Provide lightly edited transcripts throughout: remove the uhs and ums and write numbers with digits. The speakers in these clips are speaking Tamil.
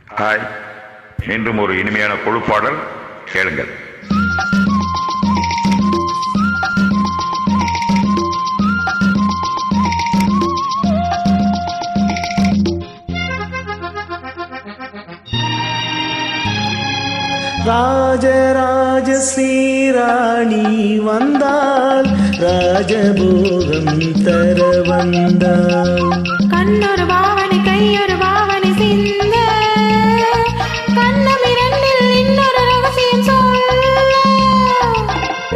ஹாய், மீண்டும் ஒரு இனிமையான குழு பாடல் கேளுங்கள். ராஜராஜ ஸ்ரீராணி வந்தாள், ராஜபோகம் தர வந்தாள். கண்ணொரு பாவனை கையொரு பாவனை சிந்த, கண்ணம் இரண்டில் இன்னொரு ரகசியம் சொல்ல.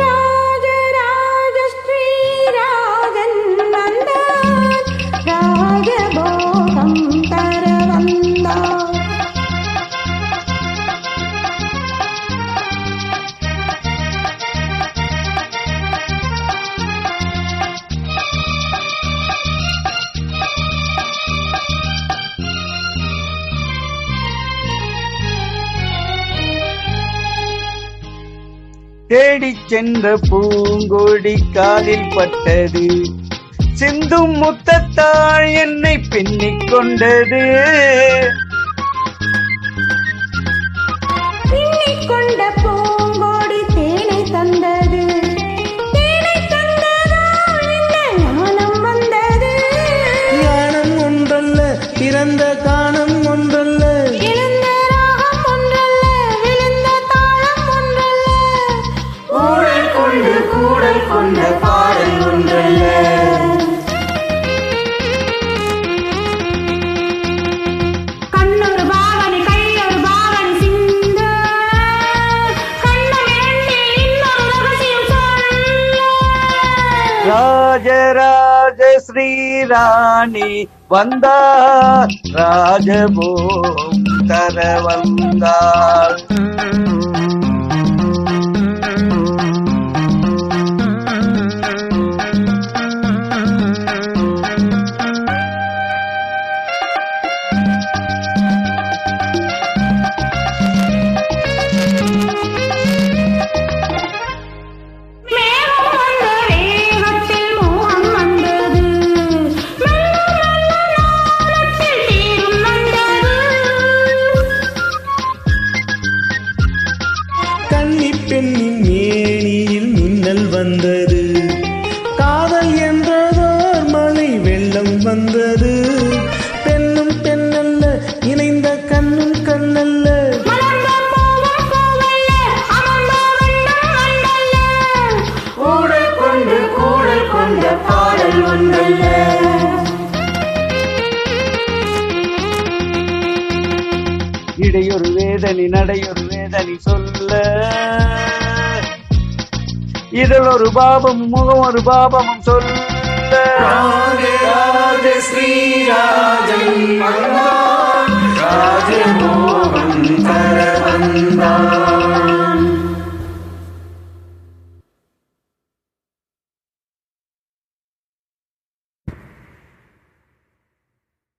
ராஜராஜ ஸ்ரீராஜன் வந்தாள், ராஜபோகம் தர வந்தாள். தேடிச் சென்ற பூங்கொடி காலில் பட்டது, சிந்தும் முத்தத்தாள் என்னை பின்னிக் கொண்டது. பின்னிக் கொண்ட பூங்கோடி தேனை தந்தது, தேனை தந்ததால் என்ன ஞானம் வந்தது. ஞானம் ஒன்றல்ல, பிறந்த காணம் ஒன்றல்ல, எழுந்த ராகம் ஒன்றல்ல, விழுந்த தாளம் ஒன்றல்ல, கூடல் கொண்ட பாடல் ஒன்றல்ல. கண்ணொரு பாவனை கையொரு பாவனை சிந்த, கண்ணம் இரண்டில் இன்னொரு ரகசியம் சொல்ல. ராஜராஜ ஸ்ரீராணி வந்தாள், ராஜபோகம் தர வந்தாள். மேகம் வந்த வேகத்தில் மோகம் வந்தது, மெல்ல மெல்ல நாளத்தில் தீரும் வந்தது. கன்னிப் பெண்ணின் மேனியில் மின்னல் வந்தது, காதல் என்றதோர் மலை வெள்ளம் வந்தது. பெண்ணும் பெண்ணல்ல, இணைந்த கண்ணும் கண்ணல்ல, மலர்ந்த பூவும் பூவல்ல, அமர்ந்த வண்ணம் வண்டல்ல, கூடல் கொண்ட பாடல் ஒன்றல்ல. இடையொரு வேதனை நடையொரு வேதனை சொல்ல, இதழ் ஒரு பாபம் முகம் ஒரு பாபமும் சொல்ல. ராஜ ஸ்ரீராஜன்